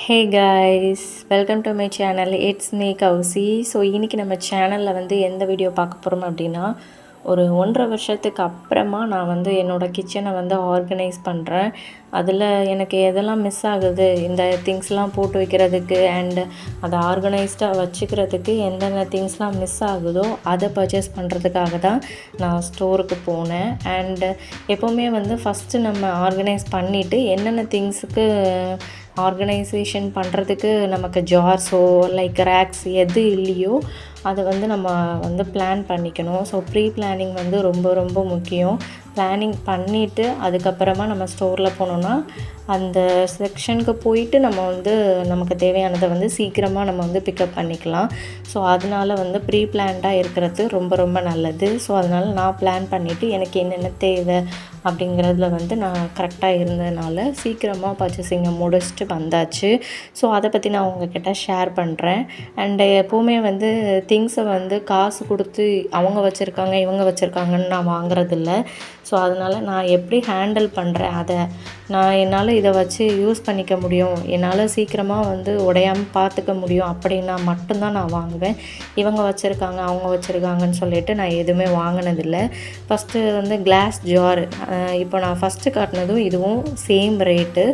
Hey guys, welcome to my channel. It's me Kousi. So இன்றைக்கி நம்ம சேனலில் வந்து எந்த வீடியோ பார்க்க போகிறோம் அப்படின்னா, ஒரு 1.5 வருஷத்துக்கு அப்புறமா நான் வந்து என்னோடய கிச்சனை வந்து ஆர்கனைஸ் பண்ணுறேன். அதில் எனக்கு எதெல்லாம் மிஸ் ஆகுது, இந்த திங்ஸ்லாம் போட்டு வைக்கிறதுக்கு அண்டு அதை ஆர்கனைஸ்டாக வச்சுக்கிறதுக்கு எந்தெந்த திங்ஸ்லாம் மிஸ் ஆகுதோ அதை பர்ச்சேஸ் பண்ணுறதுக்காக தான் நான் ஸ்டோருக்கு போனேன். அண்டு எப்போவுமே வந்து ஃபஸ்ட்டு நம்ம ஆர்கனைஸ் பண்ணிவிட்டு என்னென்ன திங்ஸுக்கு ஆர்கனைசேஷன் பண்ணுறதுக்கு நமக்கு ஜார்ஸோ லைக் ரேக்ஸ் எது இல்லையோ அதை வந்து நம்ம வந்து பிளான் பண்ணிக்கணும். ஸோ ப்ரீ பிளானிங் வந்து ரொம்ப ரொம்ப முக்கியம். பிளானிங் பண்ணிவிட்டு அதுக்கப்புறமா நம்ம ஸ்டோரில் போனோன்னா அந்த செக்ஷனுக்கு போயிட்டு நம்ம வந்து நமக்கு தேவையானதை வந்து சீக்கிரமாக நம்ம வந்து பிக்கப் பண்ணிக்கலாம். ஸோ அதனால வந்து ப்ரீ பிளான்டாக இருக்கிறது ரொம்ப ரொம்ப நல்லது. ஸோ அதனால் நான் பிளான் பண்ணிவிட்டு எனக்கு என்னென்ன தேவை அப்படிங்கிறதுல வந்து நான் கரெக்டாக இருந்ததுனால சீக்கிரமாக பர்ச்சேசிங்கை முடிச்சுட்டு வந்தாச்சு. ஸோ அதை பற்றி நான் உங்ககிட்ட ஷேர் பண்ணுறேன். அண்டு எப்போவுமே வந்து திங்ஸை வந்து காசு கொடுத்து அவங்க வச்சுருக்காங்க இவங்க வச்சுருக்காங்கன்னு நான் வாங்குறதில்ல. ஸோ அதனால் நான் எப்படி ஹேண்டில் பண்ணுறேன், அதை நான் என்னால் இதை வச்சு யூஸ் பண்ணிக்க முடியும், என்னால் சீக்கிரமாக வந்து உடையாமல் பார்த்துக்க முடியும் அப்படின்னா மட்டும்தான் நான் வாங்குவேன். இவங்க வச்சுருக்காங்க அவங்க வச்சுருக்காங்கன்னு சொல்லிட்டு நான் எதுவுமே வாங்கினதில்லை. ஃபஸ்ட்டு வந்து கிளாஸ் ஜார், இப்போ நான் ஃபஸ்ட்டு காட்டினதும் இதுவும் சேம் ரேட்டு.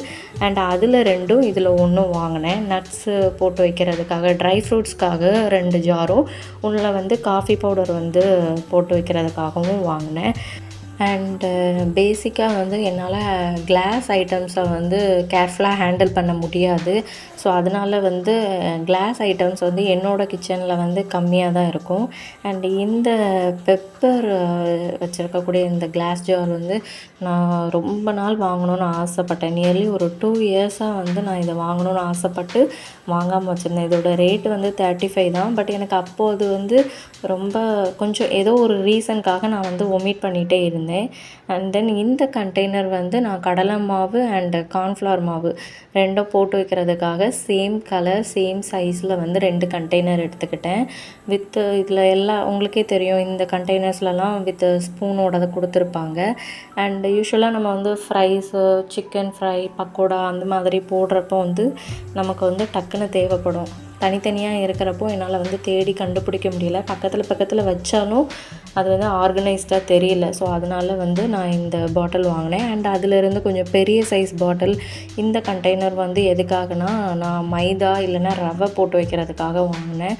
அண்ட் அதில் 2 இதில் 1 வாங்கினேன். நட்ஸு போட்டு வைக்கிறதுக்காக, ட்ரை ஃப்ரூட்ஸ்க்காக 2 ஜாரும், உள்ள வந்து காஃபி பவுடர் வந்து போட்டு வைக்கிறதுக்காகவும் வாங்கினேன். அண்டு பேசிக்காக வந்து என்னால் கிளாஸ் ஐட்டம்ஸை வந்து கேர்ஃபுல்லாக ஹேண்டில் பண்ண முடியாது. ஸோ அதனால் வந்து கிளாஸ் ஐட்டம்ஸ் வந்து என்னோடய கிச்சனில் வந்து கம்மியாக தான் இருக்கும். அண்டு இந்த பெப்பர் வச்சுருக்கக்கூடிய இந்த கிளாஸ் ஜார் வந்து நான் ரொம்ப நாள் வாங்கணும்னு ஆசைப்பட்டேன். நியர்லி ஒரு 2 இயர்ஸாக வந்து நான் இதை வாங்கணும்னு ஆசைப்பட்டு வாங்காமல் வச்சுருந்தேன். இதோட ரேட்டு வந்து 35 தான். பட் எனக்கு அப்போது வந்து ரொம்ப கொஞ்சம் ஏதோ ஒரு ரீசனுக்காக நான் வந்து ஒமிட் பண்ணிகிட்டே இருந்தேன். அண்ட் தென் இந்த கண்டெய்னர் வந்து நான் கடலை மாவு அண்டு கார்ன்ஃப்ளவர் மாவு 2 போட்டு வைக்கிறதுக்காக சேம் கலர் சேம் சைஸில் வந்து 2 கண்டெய்னர் எடுத்துக்கிட்டேன். வித் இதில் எல்லாம் உங்களுக்கே தெரியும், இந்த கண்டெய்னர்ஸ்லலாம் வித் ஸ்பூனோட கொடுத்துருப்பாங்க. அண்டு யூஸ்வலாக நம்ம வந்து ஃப்ரைஸு, சிக்கன் ஃப்ரை, பக்கோடா அந்த மாதிரி போடுறப்போ வந்து நமக்கு வந்து டக்குன்னு தேவைப்படும். தனித்தனியாக இருக்கிறப்போ என்னால் வந்து தேடி கண்டுபிடிக்க முடியல. பக்கத்தில் வச்சாலும் அது வந்து ஆர்கனைஸ்டாக தெரியல. ஸோ அதனால் வந்து நான் இந்த பாட்டில் வாங்கினேன். அண்ட் அதிலிருந்து கொஞ்சம் பெரிய சைஸ் பாட்டில். இந்த கண்டெய்னர் வந்து எதுக்காகனா, நான் மைதா இல்லைன்னா ரவை போட்டு வைக்கிறதுக்காக வாங்கினேன்.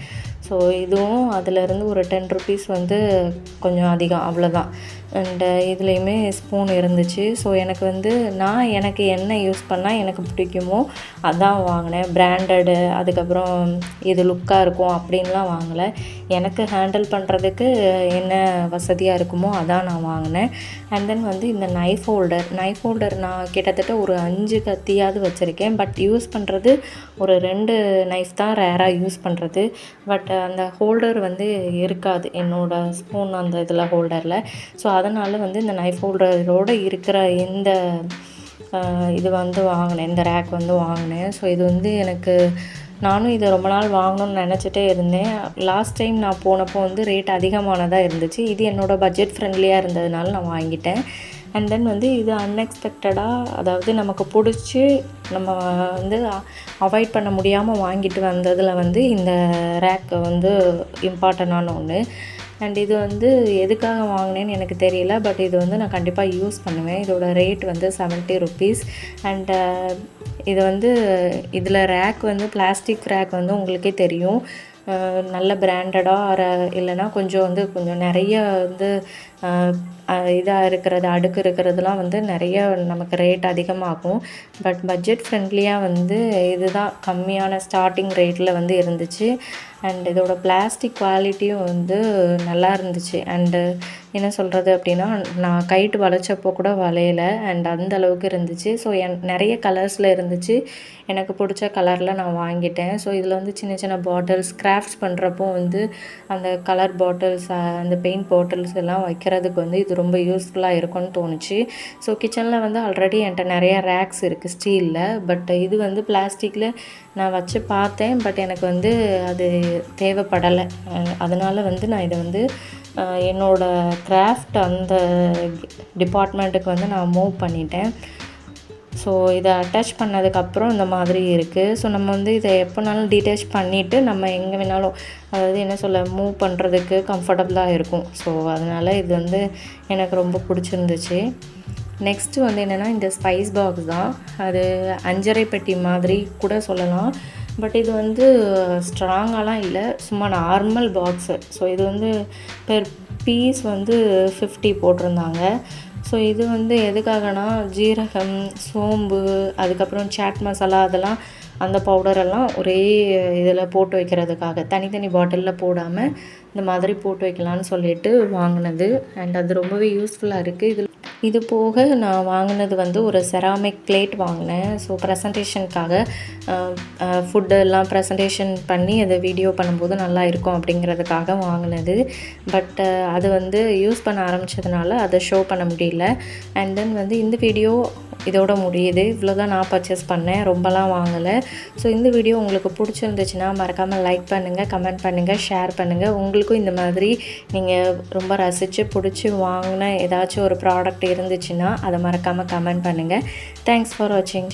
ஸோ இதுவும் அதிலேருந்து ஒரு 10 ருபீஸ் வந்து கொஞ்சம் அதிகம், அவ்வளோதான். அண்டு இதுலேயுமே ஸ்பூன் இருந்துச்சு. ஸோ எனக்கு வந்து எனக்கு என்ன யூஸ் பண்ணால் எனக்கு பிடிக்குமோ அதான் வாங்கினேன். பிராண்டடு அதுக்கப்புறம் இது லுக்காக இருக்கும் அப்படின்லாம் வாங்கலை. எனக்கு ஹேண்டில் பண்ணுறதுக்கு என்ன வசதியாக இருக்குமோ அதான் நான் வாங்கினேன். அண்ட் தென் வந்து இந்த நைஃப் ஹோல்டர் நான் கிட்டத்தட்ட ஒரு 5 கத்தியாவது வச்சுருக்கேன். பட் யூஸ் பண்ணுறது ஒரு 2 நைஃப் தான் ரேராக யூஸ் பண்ணுறது. பட் அந்த ஹோல்டர் வந்து இருக்காது என்னோடய ஸ்பூன் அந்த இதில் ஹோல்டரில். ஸோ அதனால் வந்து இந்த நைஃப் ஹோல்டரோடு இருக்கிற இந்த இது வந்து வாங்கினேன், இந்த ரேக் வந்து வாங்கினேன். ஸோ இது வந்து நானும் இதை ரொம்ப நாள் வாங்கணும்னு நினச்சிட்டே இருந்தேன். லாஸ்ட் டைம் நான் போனப்போ வந்து ரேட் அதிகமானதாக இருந்துச்சு. இது என்னோடய பட்ஜெட் ஃப்ரெண்ட்லியாக இருந்ததுனால நான் வாங்கிட்டேன். அண்ட் தென் வந்து இது அன்எக்ஸ்பெக்டடாக, அதாவது நமக்கு பிடிச்சி நம்ம வந்து அவாய்ட் பண்ண முடியாமல் வாங்கிட்டு வந்ததில் வந்து இந்த ரேக்கு வந்து இம்பார்ட்டண்டான ஒன்று. அண்ட் இது வந்து எதுக்காக வாங்கினேன்னு எனக்கு தெரியல. பட் இது வந்து நான் கண்டிப்பாக யூஸ் பண்ணுவேன். இதோட ரேட் வந்து 70 ருபீஸ். அண்டு இது வந்து இதில் ரேக் வந்து பிளாஸ்டிக் ரேக் வந்து உங்களுக்கே தெரியும், நல்ல பிராண்டடாக இல்லைன்னா கொஞ்சம் நிறைய வந்து இதாக இருக்கிறது, அடுக்கு இருக்கிறதுலாம் வந்து நிறைய நமக்கு ரேட் அதிகமாகும். பட் பட்ஜெட் ஃப்ரெண்ட்லியாக வந்து இதுதான் கம்மியான ஸ்டார்டிங் ரேட்டில் வந்து இருந்துச்சு. அண்ட் இதோட பிளாஸ்டிக் குவாலிட்டியும் வந்து நல்லா இருந்துச்சு. அண்டு என்ன சொல்கிறது அப்படின்னா, நான் கைட்டு வளைச்சப்போ கூட வளையலை. அண்ட் அந்த அளவுக்கு இருந்துச்சு. ஸோ நிறைய கலர்ஸில் இருந்துச்சு. எனக்கு பிடிச்ச கலரில் நான் வாங்கிட்டேன். ஸோ இதில் வந்து சின்ன சின்ன பாட்டில்ஸ், கிராஃப்ட்ஸ் பண்ணுறப்போ வந்து அந்த கலர் பாட்டில்ஸ், அந்த பெயிண்ட் பாட்டில்ஸ் எல்லாம் வைக்கிறதுக்கு வந்து இது ரொம்ப யூஸ்ஃபுல்லாக இருக்கும்னு தோணுச்சு. ஸோ கிச்சனில் வந்து ஆல்ரெடி என்கிட்ட நிறையா ரேக்ஸ் இருக்குது ஸ்டீலில். பட் இது வந்து பிளாஸ்டிக்கில் நான் வச்சு பார்த்தேன். பட் எனக்கு வந்து அது தேவைப்படலை. அதனால் வந்து நான் இதை வந்து என்னோடய கிராஃப்ட் அந்த டிபார்ட்மெண்ட்டுக்கு வந்து நான் மூவ் பண்ணிட்டேன். ஸோ இதை அட்டாச் பண்ணதுக்கப்புறம் இந்த மாதிரி இருக்குது. ஸோ நம்ம வந்து இதை எப்போனாலும் டீட்டேச் பண்ணிவிட்டு நம்ம எங்கே வேணாலும், அதாவது என்ன சொல்ல, மூவ் பண்ணுறதுக்கு கம்ஃபர்டபுளாக இருக்கும். ஸோ அதனால் இது வந்து எனக்கு ரொம்ப பிடிச்சிருந்துச்சு. நெக்ஸ்ட்டு வந்து என்னென்னா, இந்த ஸ்பைஸ் பாக்ஸ் தான். அது 5.5 பெட்டி மாதிரி கூட சொல்லலாம். பட் இது வந்து ஸ்ட்ராங்காலாம் இல்லை, சும்மா நார்மல் பாக்ஸு. ஸோ இது வந்து பெர் பீஸ் வந்து 50 போட்டிருந்தாங்க. ஸோ இது வந்து எதுக்காகனா, ஜீரகம், சோம்பு, அதுக்கப்புறம் சாட் மசாலா, அதெல்லாம் அந்த பவுடரெல்லாம் ஒரே இதில் போட்டு வைக்கிறதுக்காக, தனித்தனி பாட்டிலில் போடாமல் இந்த மாதிரி போட்டு வைக்கலான்னு சொல்லிட்டு வாங்கினது. அண்ட் அது ரொம்பவே யூஸ்ஃபுல்லாக இருக்குது. இது போக நான் வாங்கினது வந்து ஒரு செராமிக் பிளேட் வாங்கினேன். ஸோ ப்ரெசன்டேஷனுக்காக ஃபுட்டு எல்லாம் ப்ரெசன்டேஷன் பண்ணி அதை வீடியோ பண்ணும்போது நல்லா இருக்கும் அப்படிங்கிறதுக்காக வாங்கினது. பட் அது வந்து யூஸ் பண்ண ஆரம்பித்ததுனால அதை ஷோ பண்ண முடியல. அண்ட் தென் வந்து இந்த வீடியோ இதோட முடியுது. இவ்வளோ தான் நான் பர்ச்சேஸ் பண்ணேன், ரொம்பலாம் வாங்கலை. ஸோ இந்த வீடியோ உங்களுக்கு பிடிச்சிருந்துச்சுன்னா மறக்காமல் லைக் பண்ணுங்கள், கமெண்ட் பண்ணுங்கள், ஷேர் பண்ணுங்கள். உங்களுக்கும் இந்த மாதிரி நீங்கள் ரொம்ப ரசித்து பிடிச்சி வாங்கின ஏதாச்சும் ஒரு ப்ராடக்ட் இருந்துச்சுன்னா அதை மறக்காமல் கமெண்ட் பண்ணுங்கள். தேங்க்ஸ் ஃபார் வாட்சிங்.